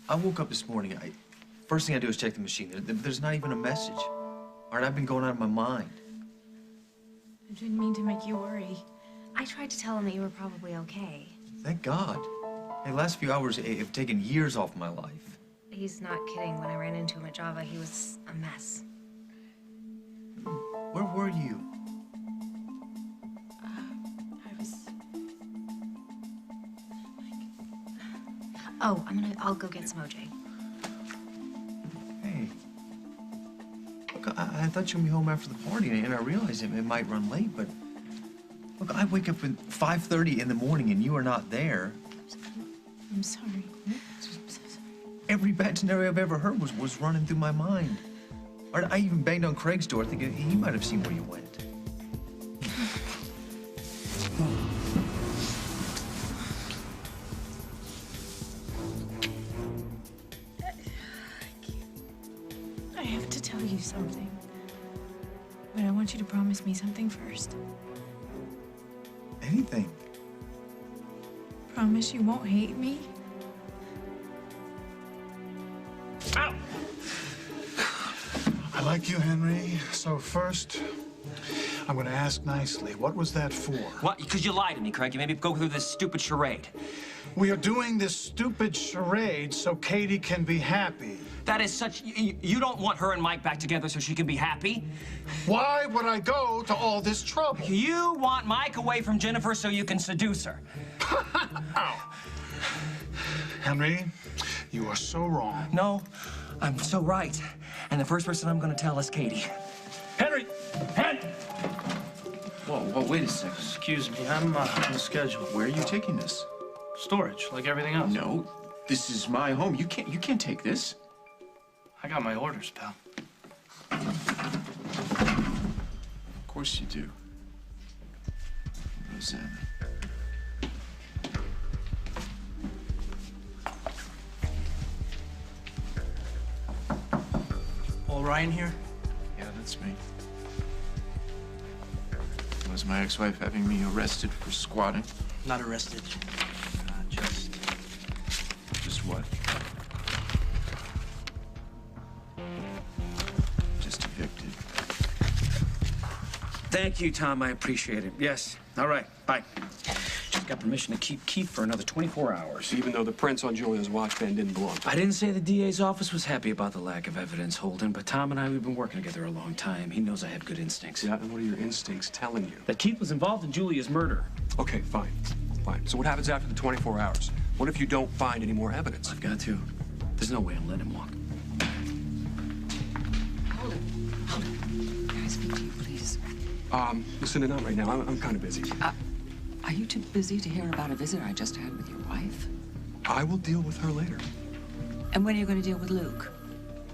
I woke up this morning. First thing I do is check the machine. There's not even a message. All right, I've been going out of my mind. I didn't mean to make you worry. I tried to tell him that you were probably okay. Thank God. Hey, the last few hours have taken years off my life. He's not kidding. When I ran into him at Java, he was a mess. Where were you? Oh, I'll go get some OJ. Hey. Look, I thought you'd be home after the party, and I realized it might run late, but... Look, I wake up at 5:30 in the morning, and you are not there. I'm sorry. I'm so sorry. Every bad scenario I've ever heard was running through my mind. Or I even banged on Craig's door, thinking he might have seen where you went. I have to tell you something. But I want you to promise me something first. Anything. Promise you won't hate me? Ow! I like you, Henry. So first, I'm going to ask nicely, what was that for? What? Because you lied to me, Craig. You made me go through this stupid charade. We are doing this stupid charade so Katie can be happy. That is such... You don't want her and Mike back together so she can be happy? Why would I go to all this trouble? You want Mike away from Jennifer so you can seduce her. Henry, you are so wrong. No, I'm so right. And the first person I'm going to tell is Katie. Henry! Whoa, wait a second. Excuse me, I'm on the schedule. Where are you taking this? Storage, like everything else. No, this is my home. You can't take this. I got my orders, pal. Of course you do. Rosanna. All Ryan here? Yeah, that's me. Was my ex-wife having me arrested for squatting? Not arrested. Just... Just what? Just evicted. Thank you, Tom. I appreciate it. Yes. All right. Bye. Just got permission to keep Keith for another 24 hours. Even though the prints on Julia's watch band didn't belong to him. I didn't say the DA's office was happy about the lack of evidence, Holden, but Tom and I, we've been working together a long time. He knows I have good instincts. Yeah, and what are your instincts telling you? That Keith was involved in Julia's murder. Okay, fine. Fine. So what happens after the 24 hours? What if you don't find any more evidence? I've got to. There's no way I'm letting him walk. Holden. Can I speak to you, please? Listen, not right now. I'm kind of busy. Are you too busy to hear about a visit I just had with your wife? I will deal with her later. And when are you going to deal with Luke?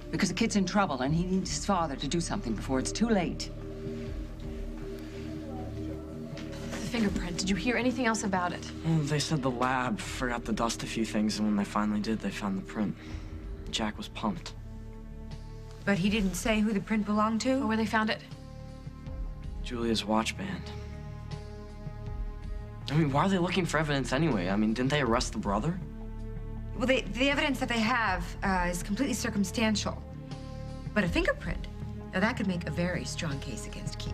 Because the kid's in trouble and he needs his father to do something before it's too late. The fingerprint. Did you hear anything else about it? Well, they said the lab forgot to dust a few things, and when they finally did, they found the print. Jack was pumped. But he didn't say who the print belonged to? Or where they found it? Julia's watch band. I mean, why are they looking for evidence anyway? I mean, didn't they arrest the brother? Well, the evidence that they have is completely circumstantial. But a fingerprint, now that could make a very strong case against Keith.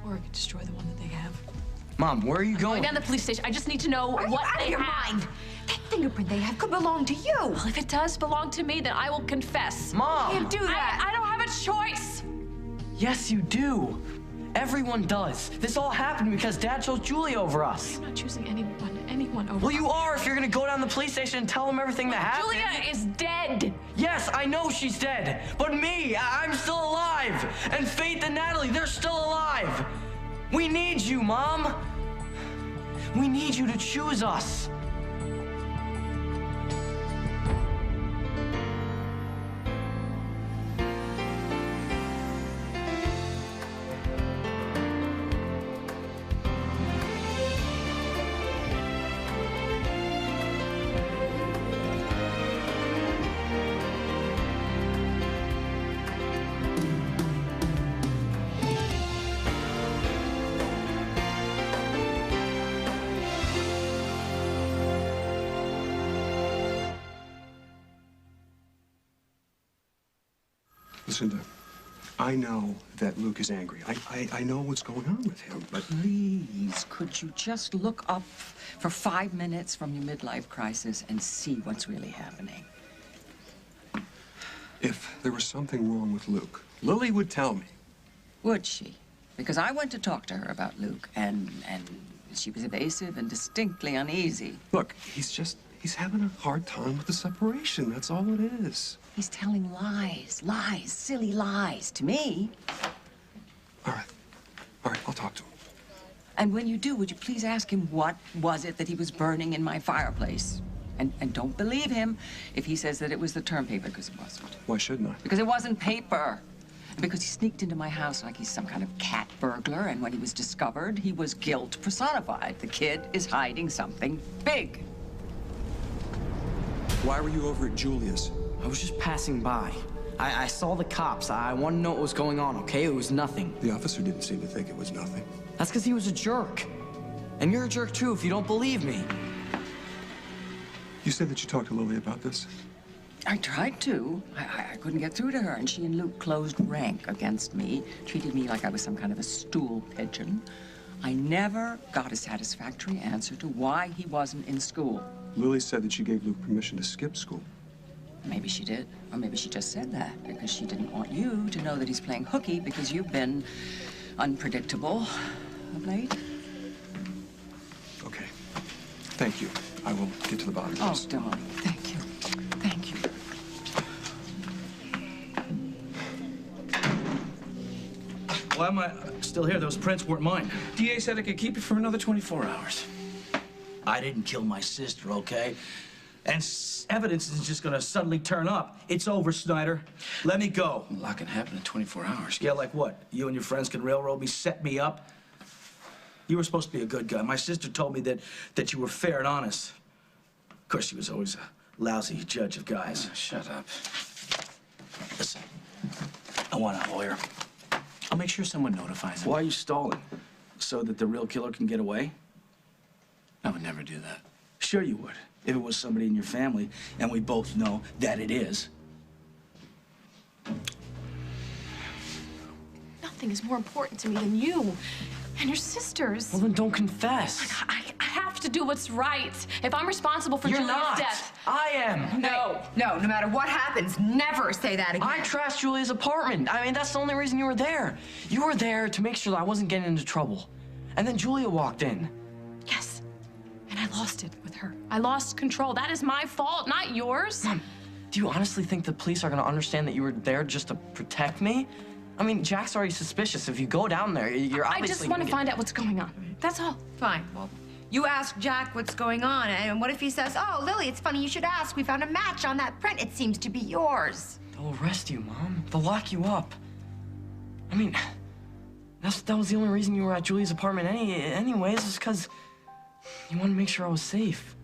Or it could destroy the one that they have. Mom, where are you going? Down to the police station. I just need to know what they have. Mind? That fingerprint they have could belong to you. Well, if it does belong to me, then I will confess. Mom! You can't do that. I don't have a choice. Yes, you do. Everyone does. This all happened because Dad chose Julia over us. I'm not choosing anyone over. Well, you are if you're gonna go down to the police station and tell them everything that happened. Julia is dead. Yes, I know she's dead. But me, I'm still alive. And Faith and Natalie, they're still alive. We need you, Mom. We need you to choose us. Lucinda, I know that Luke is angry. I know what's going on with him, but Please, could you just look up for 5 minutes from your midlife crisis and see what's really happening? if there was something wrong with Luke, Lily would tell me. Would she? Because I went to talk to her about Luke, and she was evasive and distinctly uneasy. Look, he's having a hard time with the separation. That's all it is. He's telling lies, silly lies to me. All right, I'll talk to him. And when you do, would you please ask him what was it that he was burning in my fireplace? And don't believe him if he says that it was the term paper, because it wasn't. Why shouldn't I? Because it wasn't paper. And because he sneaked into my house like he's some kind of cat burglar, and when he was discovered, he was guilt personified. The kid is hiding something big. Why were you over at Julia's? I was just passing by. I saw the cops. I wanted to know what was going on, okay? It was nothing. The officer didn't seem to think it was nothing. That's because he was a jerk. And you're a jerk, too, if you don't believe me. You said that you talked to Lily about this? I tried to. I couldn't get through to her, and she and Luke closed rank against me, treated me like I was some kind of a stool pigeon. I never got a satisfactory answer to why he wasn't in school. Lily said that she gave Luke permission to skip school. Maybe she did, or maybe she just said that because she didn't want you to know that he's playing hooky because you've been unpredictable of late. Okay. Thank you. I will get to the bottom of Oh, this. darling, thank you. Thank you. Why am I still here? Those prints weren't mine. DA said I could keep you for another 24 hours. I didn't kill my sister, okay? And evidence is just gonna suddenly turn up. It's over, Snyder. Let me go. A lot can happen in 24 hours. Yeah, like what? You and your friends can railroad me, set me up? You were supposed to be a good guy. My sister told me that you were fair and honest. Of course, she was always a lousy judge of guys. Shut up. Listen, I want a lawyer. I'll make sure someone notifies him. Why are you stalling? So that the real killer can get away? I would never do that. Sure you would, if it was somebody in your family, and we both know that it is. Nothing is more important to me than you and your sisters. Well, then don't confess. I have to do what's right. If I'm responsible for You're Julia's not. death. I am. No. No matter what happens, never say that again. I trashed Julia's apartment. I mean, that's the only reason you were there. You were there to make sure that I wasn't getting into trouble. And then Julia walked in. Yes. And I lost it with her. I lost control. That is my fault, not yours. Mom, do you honestly think the police are gonna understand that you were there just to protect me? I mean, Jack's already suspicious. If you go down there, you're obviously I just want to find out what's going on. That's all. Fine. Well, you ask Jack what's going on, and what if he says, "Oh, Lily, it's funny you should ask. We found a match on that print. It seems to be yours." They'll arrest you, Mom. They'll lock you up. I mean, that was the only reason you were at Julia's apartment anyways, is because you wanted to make sure I was safe.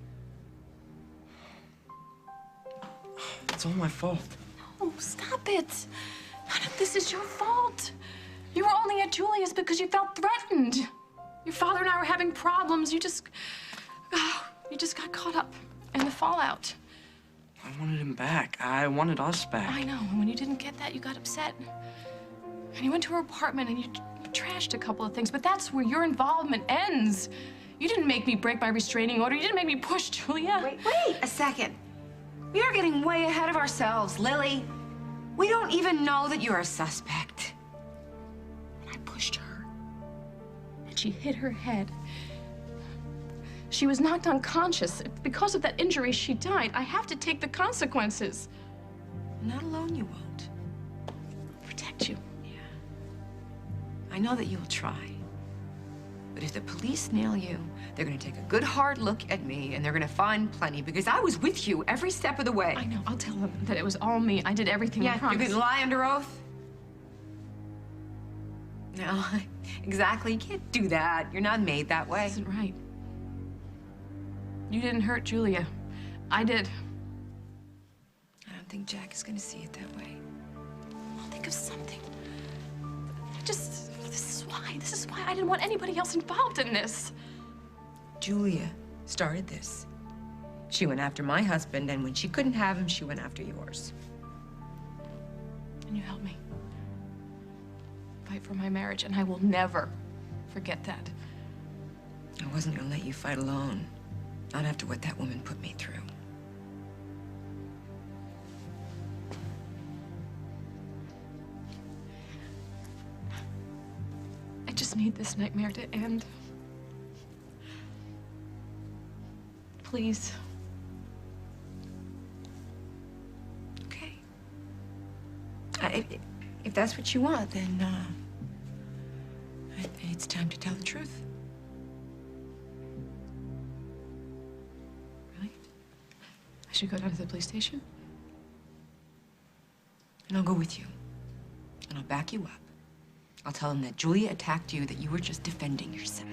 It's all my fault. Oh, stop it. None of this is your fault. You were only at Julia's because you felt threatened. Your father and I were having problems. You just got caught up in the fallout. I wanted him back. I wanted us back. I know. And when you didn't get that, you got upset. And you went to her apartment and you trashed a couple of things. But that's where your involvement ends. You didn't make me break my restraining order. You didn't make me push Julia. Wait a second. We are getting way ahead of ourselves, Lily. We don't even know that you're a suspect. I pushed her, and she hit her head. She was knocked unconscious. Because of that injury, she died. I have to take the consequences. Not alone, you won't. Protect you. Yeah. I know that you'll try. But if the police nail you, they're gonna take a good hard look at me, and they're gonna find plenty, because I was with you every step of the way. I know. I'll tell them that it was all me. I did everything. I Yeah, promise. you're gonna lie under oath? No, exactly. You can't do that. You're not made that way. That isn't right. You didn't hurt Julia. I did. I don't think Jack is gonna see it that way. I'll think of something. This is why I didn't want anybody else involved in this. Julia started this. She went after my husband, and when she couldn't have him, she went after yours. and you helped me fight for my marriage, and I will never forget that. I wasn't gonna let you fight alone. Not after what that woman put me through. I just need this nightmare to end. Please. Okay. If that's what you want, then, I think it's time to tell the truth. Really? I should go down to the police station? And I'll go with you. And I'll back you up. I'll tell them that Julia attacked you, that you were just defending yourself.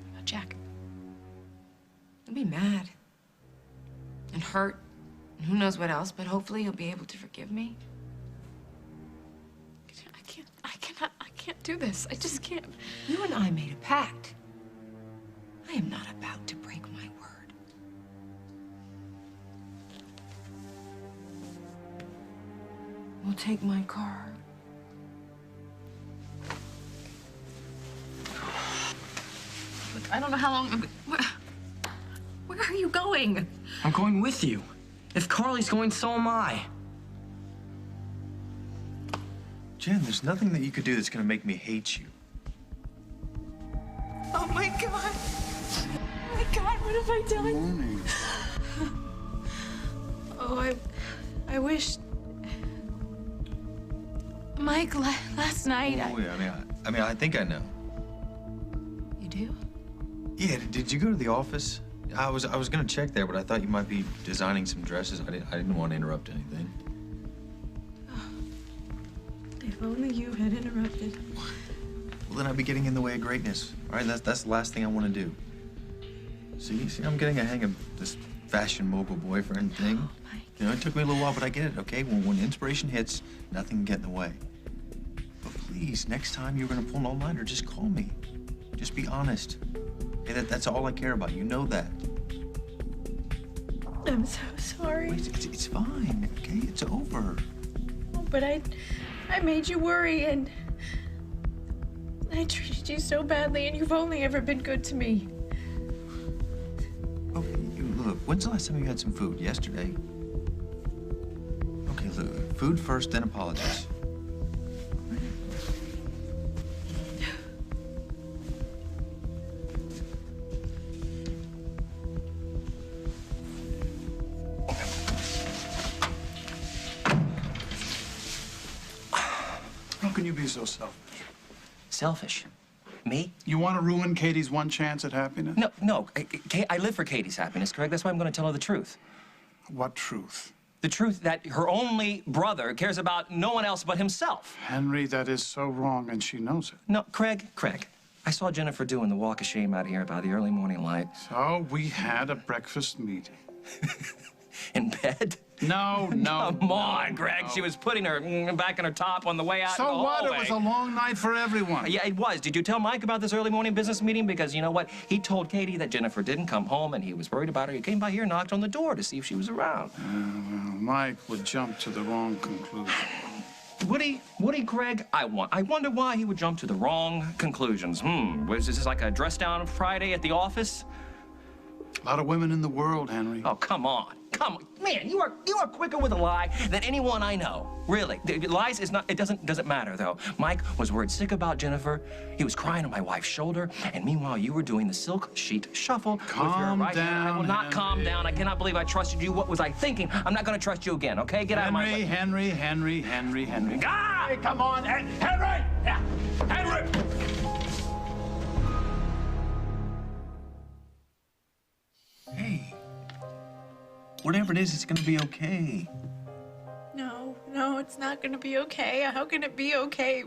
What about Jack? He'll be mad. And hurt. And who knows what else, but hopefully he'll be able to forgive me. I can't do this. I just can't. You and I made a pact. I am not about to break my word. We'll take my car. Look, I don't know how long. Where are you going? I'm going with you. If Carly's going, so am I. Jen, there's nothing that you could do that's gonna make me hate you. Oh my God. Oh my God, what have I done? Morning. Oh, I wish. Mike, last night. Oh, yeah, I think I know. You do? Yeah, did you go to the office? I was gonna check there, but I thought you might be designing some dresses. I didn't want to interrupt anything. If only you had interrupted. Well, then I'd be getting in the way of greatness. All right, that's the last thing I want to do. See, I'm getting a hang of this fashion mogul boyfriend thing. Oh, Mike. You know, it took me a little while, but I get it, okay? When inspiration hits, nothing can get in the way. But please, next time you're gonna pull an all-nighter, just call me. Just be honest. Hey, that's all I care about. You know that. I'm so sorry. Wait, it's fine, okay? It's over. But I made you worry, and I treated you so badly, and you've only ever been good to me. Okay, look, when's the last time you had some food? Yesterday? Okay, look, food first, then apologies. How can you be so selfish? Selfish? Me? You want to ruin Katie's one chance at happiness? No. I live for Katie's happiness, correct? That's why I'm going to tell her the truth. What truth? The truth that her only brother cares about no one else but himself. Henry, that is so wrong, and she knows it. No, Craig, I saw Jennifer doing the walk of shame out here by the early morning light. So we had a breakfast meeting. In bed? No. Come on, Greg. She was putting her back in her top on the way out. So what? It was a long night for everyone. Yeah, it was. Did you tell Mike about this early morning business meeting? Because you know what? He told Katie that Jennifer didn't come home and he was worried about her. He came by here and knocked on the door to see if she was around. Well, Mike would jump to the wrong conclusion. Would he, Greg? I wonder why he would jump to the wrong conclusions. Was this like a dress down Friday at the office? A lot of women in the world, Henry. Oh, come on. Man, you are quicker with a lie than anyone I know. Really. Lies is not, it doesn't matter, though. Mike was worried sick about Jennifer. He was crying on my wife's shoulder. And meanwhile, you were doing the silk sheet shuffle with your right hand. I will not calm down. I cannot believe I trusted you. What was I thinking? I'm not going to trust you again, okay? Get out of my way. Henry. Ah! Hey, come on, Henry! Yeah. Henry! Hey, whatever it is, it's gonna be okay. No, it's not gonna be okay. How can it be okay?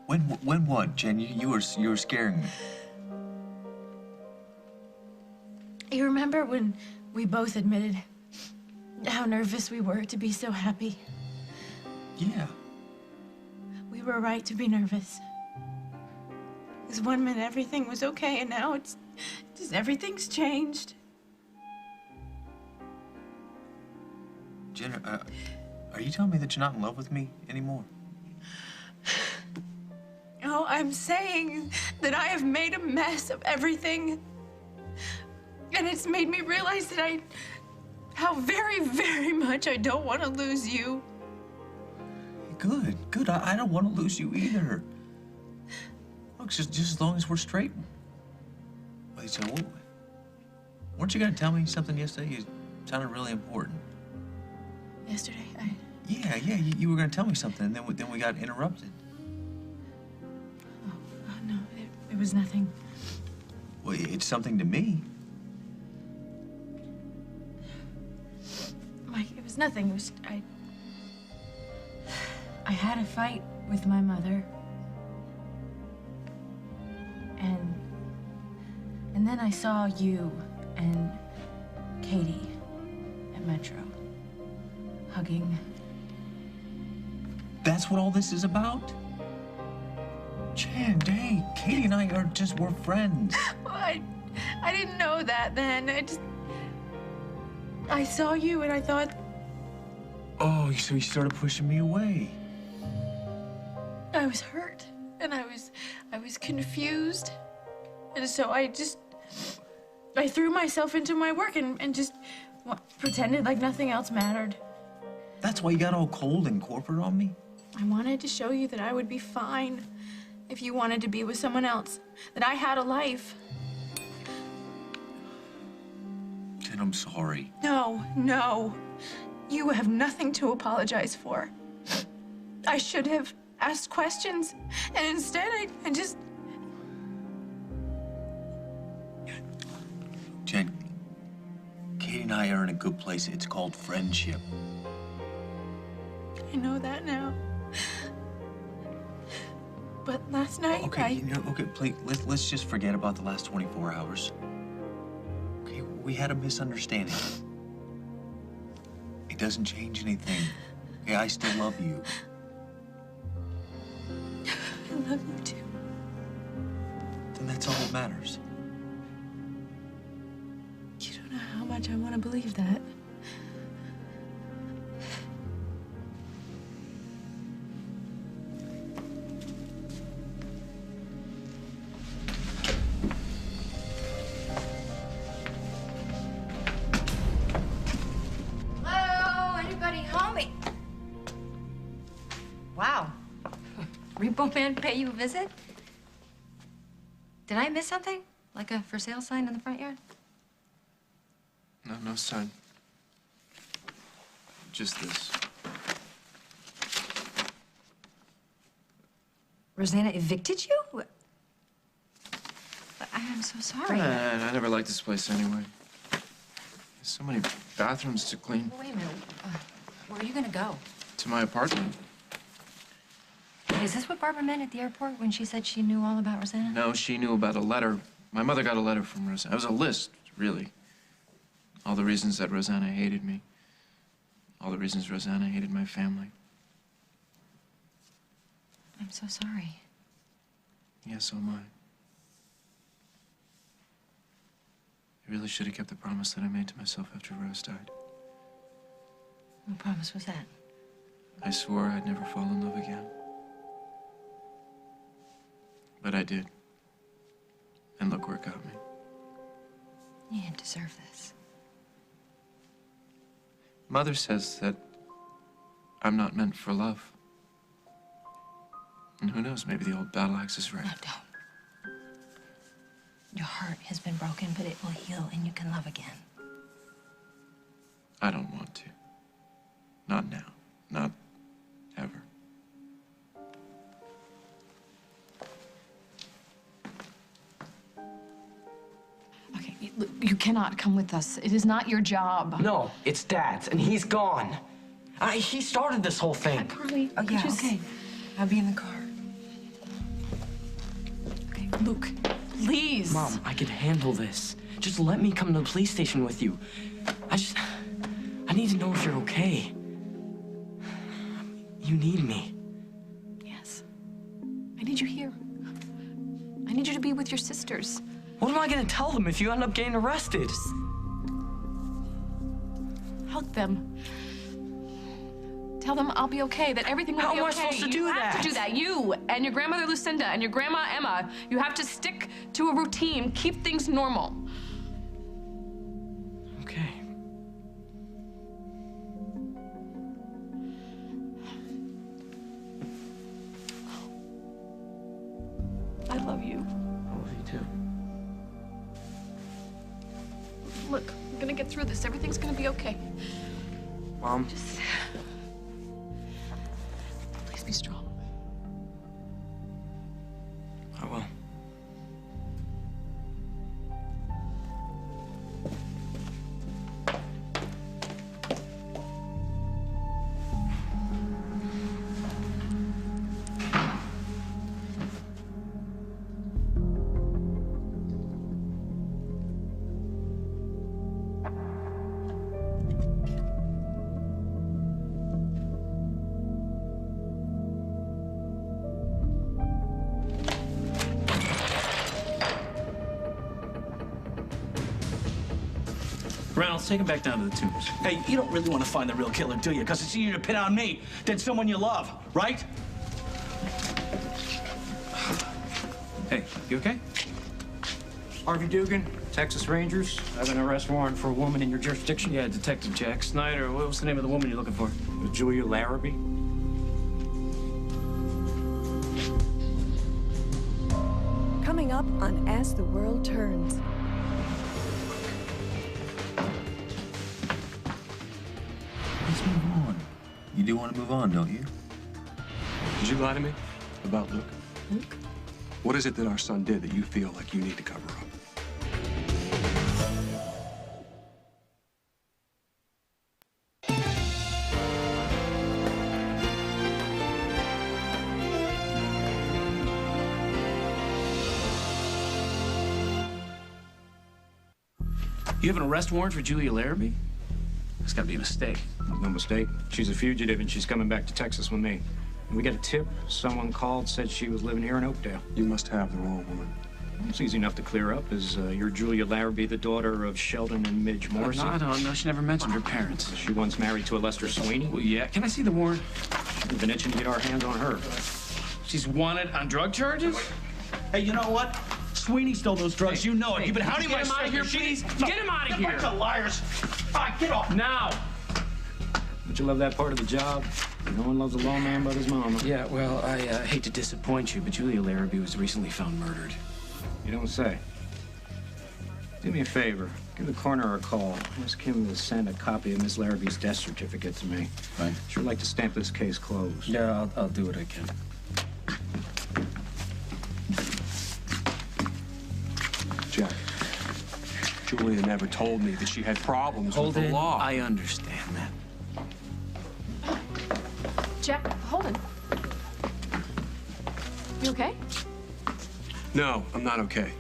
When what, Jen? You were scaring me. You remember when we both admitted how nervous we were to be so happy? Yeah. We were right to be nervous. Because 1 minute everything was okay, and now it's just everything's changed. Jenna, are you telling me that you're not in love with me anymore? No, I'm saying that I have made a mess of everything. And it's made me realize that how very, very much I don't want to lose you. Good, good. I don't want to lose you either. Look, just as long as we're straight. Wait, so weren't you gonna tell me something yesterday? You sounded really important. Yesterday, Yeah, you were gonna tell me something, and then we got interrupted. Oh, no, it was nothing. Well, it's something to me. Mike, it was nothing. It was, I had a fight with my mother. And then I saw you and Katie at Metro hugging. That's what all this is about? Jan, hey, Katie and we're friends. Well, I didn't know that then. I saw you and I thought... Oh, so you started pushing me away. I was hurt and I was confused. And so I threw myself into my work and just pretended like nothing else mattered. That's why you got all cold and corporate on me? I wanted to show you that I would be fine if you wanted to be with someone else, that I had a life. Jen, I'm sorry. No. You have nothing to apologize for. I should have asked questions, and instead I just... Jen, Katie and I are in a good place. It's called friendship. I know that now. But last night, Okay, okay, please, let's just forget about the last 24 hours. Okay, we had a misunderstanding. It doesn't change anything. Okay, I still love you. I love you too. Then that's all that matters. You don't know how much I want to believe that. Hello, anybody home? Wow. Repo man pay you a visit? Did I miss something? Like a for sale sign in the front yard? No sign. Just this. Rosanna evicted you? I'm so sorry. I never liked this place anyway. There's so many bathrooms to clean. Wait a minute. Where are you gonna go? To my apartment. Is this what Barbara meant at the airport when she said she knew all about Rosanna? No, she knew about a letter. My mother got a letter from Rosanna. It was a list, really. All the reasons that Rosanna hated me. All the reasons Rosanna hated my family. I'm so sorry. Yeah, so am I. I really should have kept the promise that I made to myself after Rose died. What promise was that? I swore I'd never fall in love again. But I did. And look where it got me. You didn't deserve this. Mother says that I'm not meant for love. And who knows, maybe the old battle axe is right. No, don't. Your heart has been broken, but it will heal and you can love again. I don't want to. Not now. Not ever. Okay, you cannot come with us. It is not your job. No, it's Dad's, and he's gone. He started this whole thing. Carly, Oh, yeah, okay. I'll be in the car. Okay, Luke, please. Mom, I can handle this. Just let me come to the police station with you. I need to know if you're okay. You need me. Yes. I need you here. I need you to be with your sisters. What am I gonna tell them if you end up getting arrested? Hug them. Tell them I'll be okay, that everything will be okay. How am I supposed to do You that? have to do that. You and your grandmother Lucinda and your grandma Emma, you have to stick to a routine, keep things normal. Okay. I love you. I love you too. Look, we're gonna get through this. Everything's gonna be okay. Mom. Just please be strong. I will. Reynolds, take him back down to the tubes. Hey, you don't really want to find the real killer, do you? Because it's easier to pin on me than someone you love, right? Hey, you okay? Harvey Dugan, Texas Rangers. I have an arrest warrant for a woman in your jurisdiction. Yeah, Detective Jack Snyder. What was the name of the woman you're looking for? Julia Larrabee. Coming up on As the World Turns. Let's move on. You do want to move on, don't you? Did you lie to me about Luke? Luke? What is it that our son did that you feel like you need to cover up? You have an arrest warrant for Julia Larrabee? That's got to be a mistake. No mistake. She's a fugitive and she's coming back to Texas with me. And we got a tip. Someone called, said she was living here in Oakdale. You must have the wrong woman. It's easy enough to clear up. Is you're Julia Larrabee, the daughter of Sheldon and Midge Morrissey? No, I don't know. She never mentioned her parents. She once married to a Lester Sweeney. Well, yeah. Can I see the warrant? We've been itching to get our hands on her. She's wanted on drug charges? Hey, you know what? Sweeney stole those drugs. Hey, you know it. hey, You've been hounding my get him out of here, sister. please. No, Get him out of get here. bunch of liars. All right, get off. Now. Don't you love that part of the job? No one loves a lawman but his mama. Yeah, well, I hate to disappoint you, but Julia Larrabee was recently found murdered. You don't say. Do me a favor. Give the coroner a call. Ask him to send a copy of Miss Larrabee's death certificate to me. Right. Sure like to stamp this case closed. Yeah, I'll do what I can. Jack, Julia never told me that she had problems with the law. I understand that. Jack, Holden. You okay? No, I'm not okay.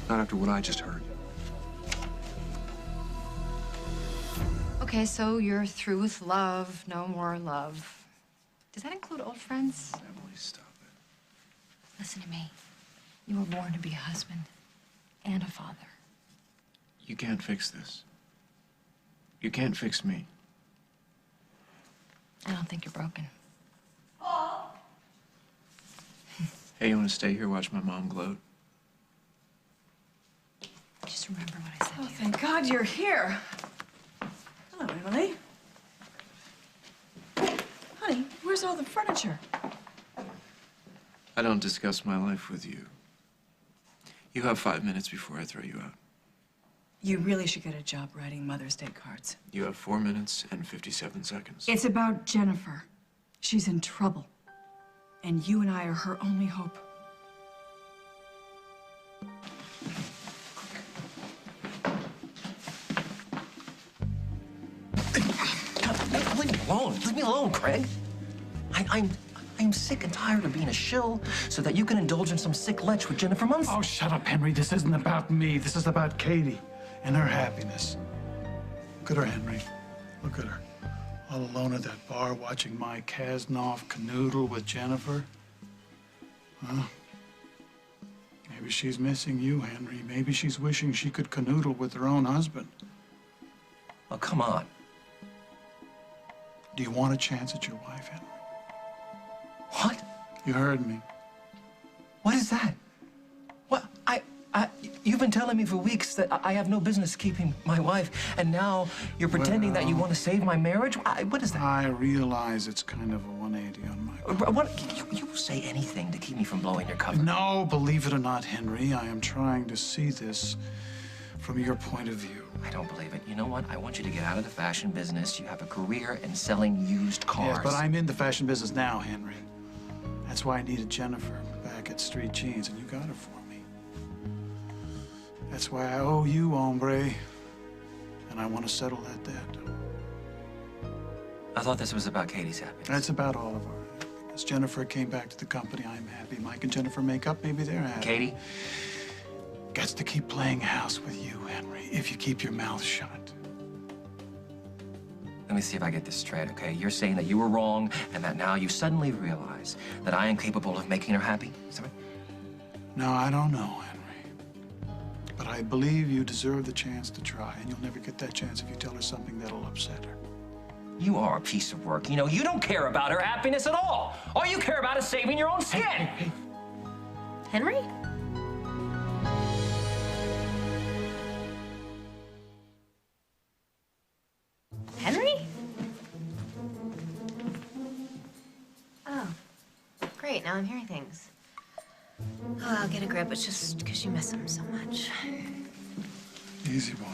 Not after what I just heard. Okay, so you're through with love, no more love. Does that include old friends? Emily, stop it. Listen to me. You were born to be a husband and a father. You can't fix this. You can't fix me. I don't think you're broken. Hey, you want to stay here, watch my mom gloat? Just remember what I said to you. Thank God you're here. Hello, Emily. Honey, where's all the furniture? I don't discuss my life with you. You have 5 minutes before I throw you out. You really should get a job writing Mother's Day cards. You have 4 minutes and 57 seconds. It's about Jennifer. She's in trouble. And you and I are her only hope. Leave me alone. Leave me alone, Craig. I'm sick and tired of being a shill so that you can indulge in some sick lech with Jennifer Munson. Oh, shut up, Henry. This isn't about me. This is about Katie and her happiness. Look at her, Henry. Look at her. All alone at that bar watching Mike Kasnoff canoodle with Jennifer. Huh? Maybe she's missing you, Henry. Maybe she's wishing she could canoodle with her own husband. Oh, come on. Do you want a chance at your wife, Henry? What? You heard me. What is that? What? You've been telling me for weeks that I have no business keeping my wife, and now you're pretending that you want to save my marriage? What is that? I realize it's kind of a 180 on my part. What? You will say anything to keep me from blowing your cover. No, believe it or not, Henry, I am trying to see this from your point of view. I don't believe it. You know what? I want you to get out of the fashion business. You have a career in selling used cars. Yes, but I'm in the fashion business now, Henry. That's why I needed Jennifer back at Street Jeans, and you got her for me. That's why I owe you, hombre, and I want to settle that debt. I thought this was about Katie's happiness. That's about all of our happiness. Jennifer came back to the company. I'm happy. Mike and Jennifer make up. Maybe they're happy. Katie? Gets to keep playing house with you, Henry, if you keep your mouth shut. Let me see if I get this straight, okay? You're saying that you were wrong and that now you suddenly realize that I am capable of making her happy? Is that right? No, I don't know, Henry. But I believe you deserve the chance to try, and you'll never get that chance if you tell her something that'll upset her. You are a piece of work. You know, you don't care about her happiness at all. All you care about is saving your own skin. Hey. Henry? Henry? Oh, great. Now I'm hearing things. Oh, I'll get a grip. It's just because you miss him so much. Easy, boy.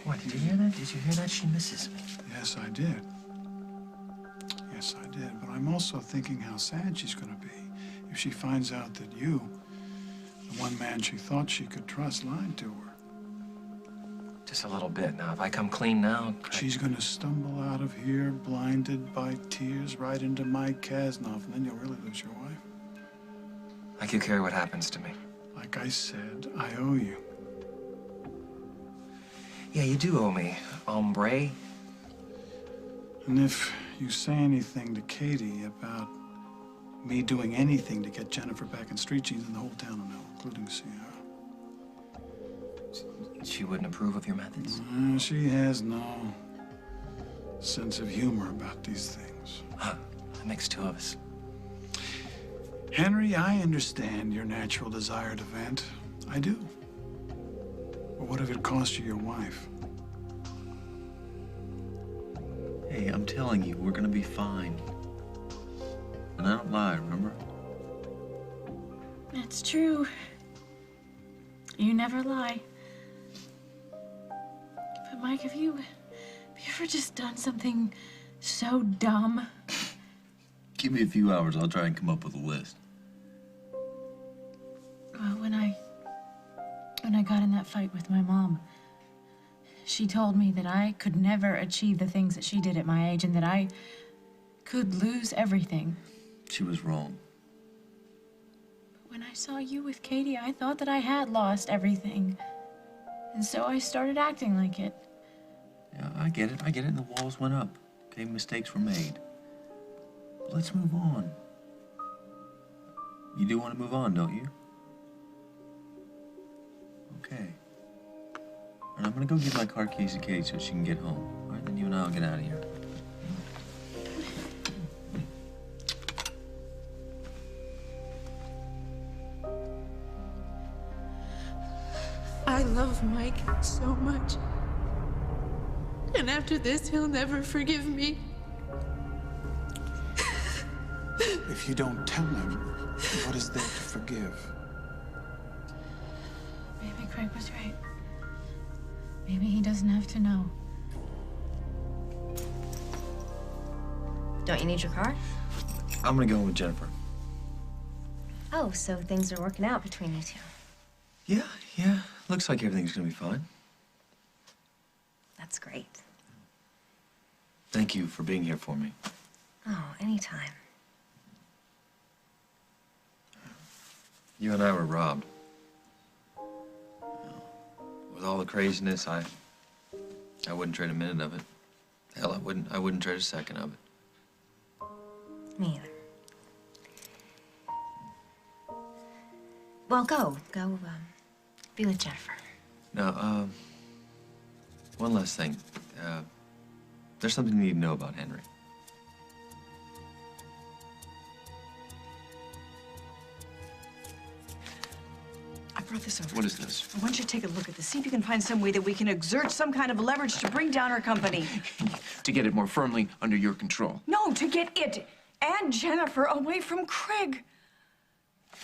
What, did you hear that? Did you hear that? She misses me. Yes, I did. Yes, I did. But I'm also thinking how sad she's going to be if she finds out that you, the one man she thought she could trust, lied to her. Just a little bit. Now, if I come clean now... She's going to stumble out of here, blinded by tears, right into Mike Kasnoff, and then you'll really lose your wife. Like you care what happens to me. Like I said, I owe you. Yeah, you do owe me, hombre. And if you say anything to Katie about me doing anything to get Jennifer back in Street Jeans, then the whole town will know, including Sierra. She wouldn't approve of your methods? She has no sense of humor about these things. Huh. That makes two of us. Henry, I understand your natural desire to vent. I do. But what if it cost you your wife? Hey, I'm telling you, we're gonna be fine. And I don't lie, remember? It's true. You never lie. But Mike, have you ever just done something so dumb? Give me a few hours, I'll try and come up with a list. Well, when I got in that fight with my mom, she told me that I could never achieve the things that she did at my age and that I could lose everything. She was wrong. But when I saw you with Katie, I thought that I had lost everything. And so I started acting like it. Yeah, I get it, and the walls went up. Okay, mistakes were made. But let's move on. You do want to move on, don't you? Okay. All right, I'm gonna go give my car keys to Katie so she can get home. All right, then you and I will get out of here. I love Mike so much. And after this, he'll never forgive me. If you don't tell him, what is there to forgive? Maybe Craig was right. Maybe he doesn't have to know. Don't you need your car? I'm gonna go with Jennifer. Oh, so things are working out between you two. Yeah. Looks like everything's gonna be fine. That's great. Thank you for being here for me. Oh, anytime. You and I were robbed. With all the craziness, I wouldn't trade a minute of it. Hell, I wouldn't trade a second of it. Me either. Well, go, be with Jennifer. Now, one last thing. There's something you need to know about Henry. I brought this over. What is this? I want you to take a look at this. See if you can find some way that we can exert some kind of leverage to bring down our company. To get it more firmly under your control. No, to get it and Jennifer away from Craig.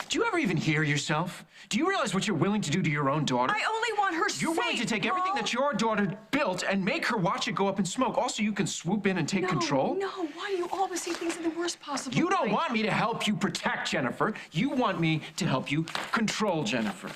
Do you ever even hear yourself? Do you realize what you're willing to do to your own daughter? I only want her safe. You're willing to take everything that your daughter built and make her watch it go up in smoke. Also, you can swoop in and take control? No, why do you always see things in the worst possible You don't way? want me to help you protect Jennifer. You want me to help you control Jennifer.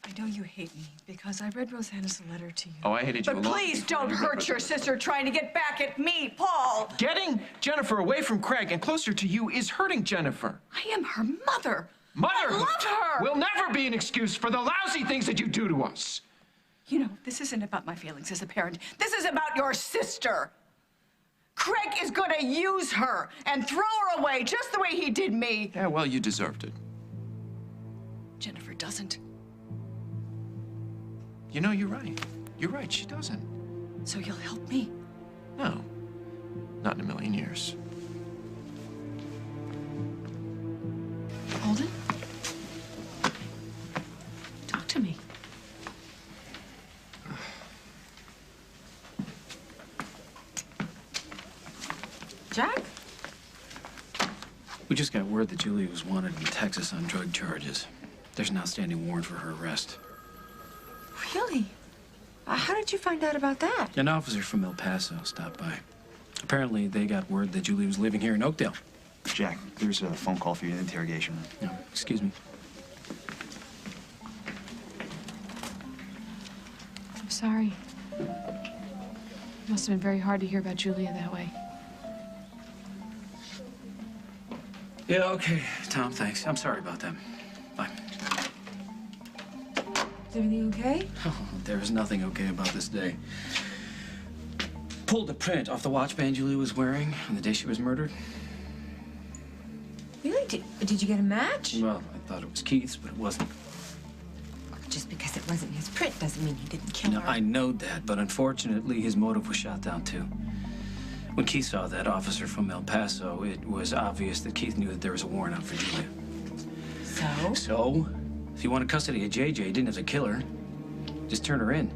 I know you hate me because I read Rosanna's letter to you. Oh, I hated you a But lot please before don't you hurt read your her. sister trying to get back at me, Paul. Getting Jennifer away from Craig and closer to you is hurting Jennifer. I am her mother. Motherhood I love her. will never be an excuse for the lousy things that you do to us. You know, this isn't about my feelings as a parent. This is about your sister. Craig is gonna use her and throw her away just the way he did me. Yeah, well, you deserved it. Jennifer doesn't. You know, you're right. You're right, she doesn't. So you'll help me? No, not in a million years. Holden? Talk to me. Jack? We just got word that Julia was wanted in Texas on drug charges. There's an outstanding warrant for her arrest. Really? How did you find out about that? An officer from El Paso stopped by. Apparently, they got word that Julie was living here in Oakdale. Jack, there's a phone call for you in the interrogation room. No, excuse me. I'm sorry. It must have been very hard to hear about Julia that way. Yeah, okay, Tom, thanks. I'm sorry about that. Bye. Is everything okay? Oh, there is nothing okay about this day. Pulled the print off the watch band Julia was wearing on the day she was murdered. Really? Did you get a match? Well, I thought it was Keith's, but it wasn't. Just because it wasn't his print doesn't mean he didn't kill No, her. I know that, but unfortunately, his motive was shot down, too. When Keith saw that officer from El Paso, it was obvious that Keith knew that there was a warrant out for Julia. So? So, if you wanted custody of JJ, you didn't have to kill her. Just turn her in.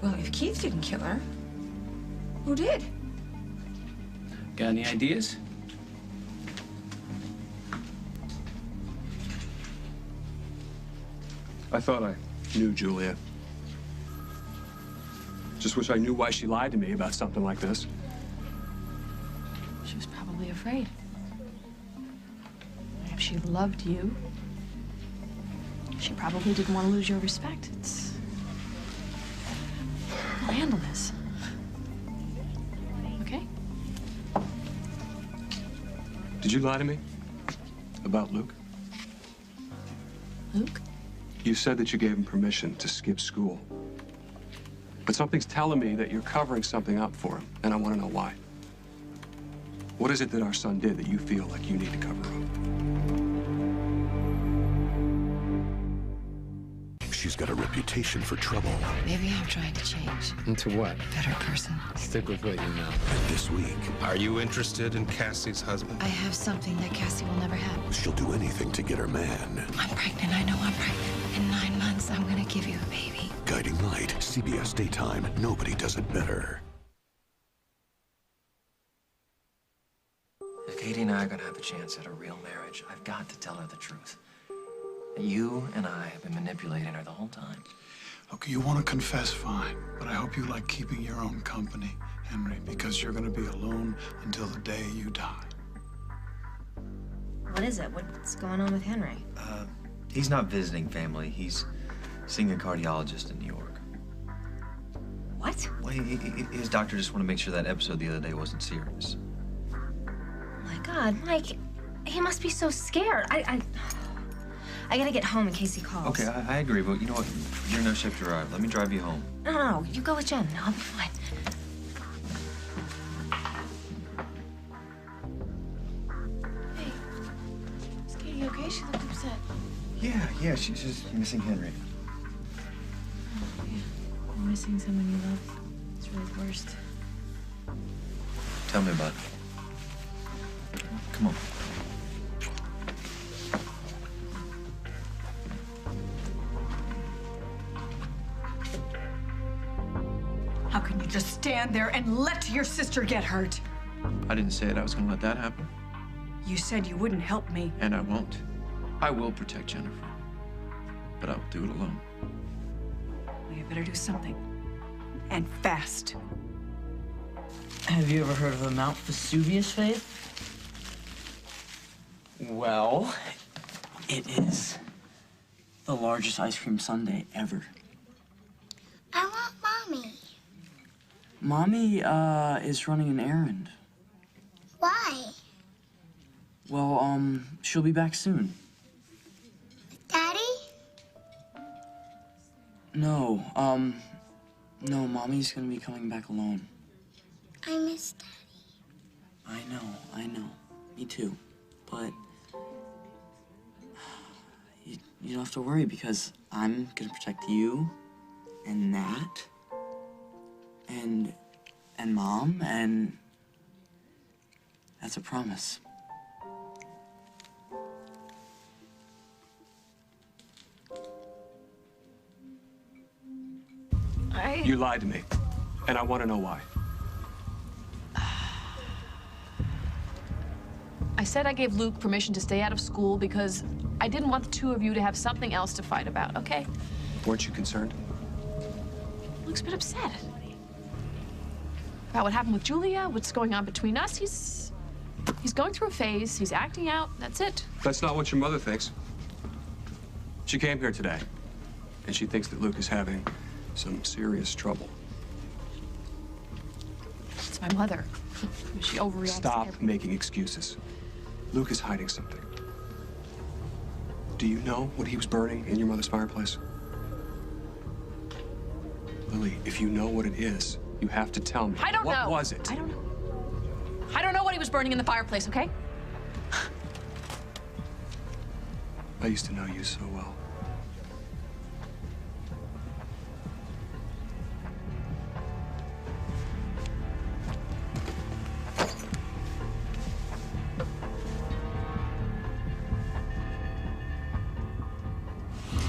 Well, if Keith didn't kill her, who did? Got any ideas? I thought I knew Julia. Just wish I knew why she lied to me about something like this. She was probably afraid. If she loved you, she probably didn't want to lose your respect. I'll handle this. Okay? Did you lie to me? About Luke? Luke? You said that you gave him permission to skip school. But something's telling me that you're covering something up for him, and I want to know why. What is it that our son did that you feel like you need to cover up? She's got a reputation for trouble. Maybe I'm trying to change. Into what? Better person. Stick with what you know. And this week, Are you interested in Cassie's husband? I have something that Cassie will never have. she'll do anything to get her man. I'm pregnant. I know I'm pregnant. In 9 months, I'm gonna give you a baby. Guiding Light, CBS Daytime. Nobody does it better. If Katie and I are gonna have a chance at a real marriage, I've got to tell her the truth. You and I have been manipulating her the whole time. Okay, you want to confess, fine. But I hope you like keeping your own company, Henry, because you're going to be alone until the day you die. What is it? What's going on with Henry? He's not visiting family. He's seeing a cardiologist in New York. What? Well, his doctor just wanted to make sure that episode the other day wasn't serious. Oh my God, Mike, he must be so scared. I gotta get home in case he calls. Okay, I agree, but you know what? You're in no shape to drive. Let me drive you home. No, you go with Jen. I'll be fine. Hey, is Katie okay? She looked upset. Yeah, she's just missing Henry. Oh, yeah. Missing someone you love. It's really the worst. Tell me about it. Come on. How can you just stand there and let your sister get hurt? I didn't say it. I was going to let that happen. You said you wouldn't help me. And I won't. I will protect Jennifer. But I will do it alone. Well, you better do something. And fast. Have you ever heard of the Mount Vesuvius faith? Well, it is the largest ice cream sundae ever. I want Mommy. Mommy, is running an errand. Why? Well, she'll be back soon. Daddy? No, no, Mommy's gonna be coming back alone. I miss Daddy. I know. Me too. But you don't have to worry because I'm gonna protect you and Nat and Mom, and that's a promise. You lied to me, and I want to know why. I said I gave Luke permission to stay out of school because I didn't want the two of you to have something else to fight about, okay? Weren't you concerned? Luke's been upset about what happened with Julia, what's going on between us. He's going through a phase. He's acting out. That's it. That's not what your mother thinks. She came here today, and she thinks that Luke is having some serious trouble. It's my mother. She overreacts. Stop making excuses. Luke is hiding something. Do you know what he was burning in your mother's fireplace? Lily, if you know what it is, you have to tell me. I don't know. What was it? I don't know. I don't know what he was burning in the fireplace, okay? I used to know you so well.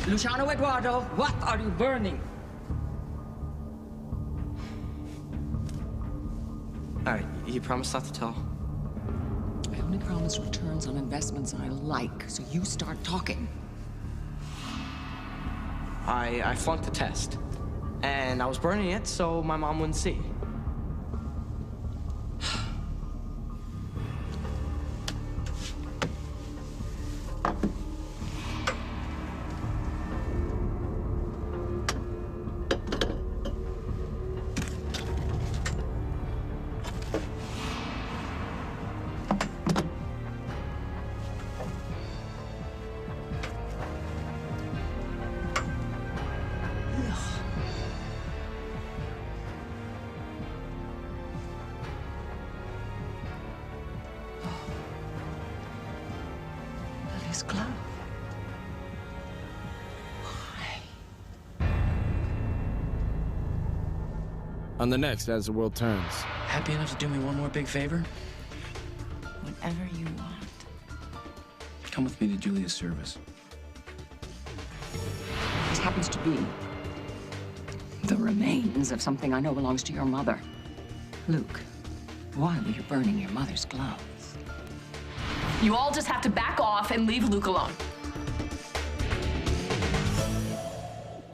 Luciano Eduardo, what are you burning? All right, you promise not to tell? I only promise returns on investments I like, so you start talking. I flunked the test, and I was burning it so my mom wouldn't see. Lily's glove. On the next As the World Turns. Happy enough to do me one more big favor? Whatever you want. Come with me to Julia's service. This happens to be the remains of something I know belongs to your mother. Luke, why were you burning your mother's gloves? You all just have to back off and leave Luke alone.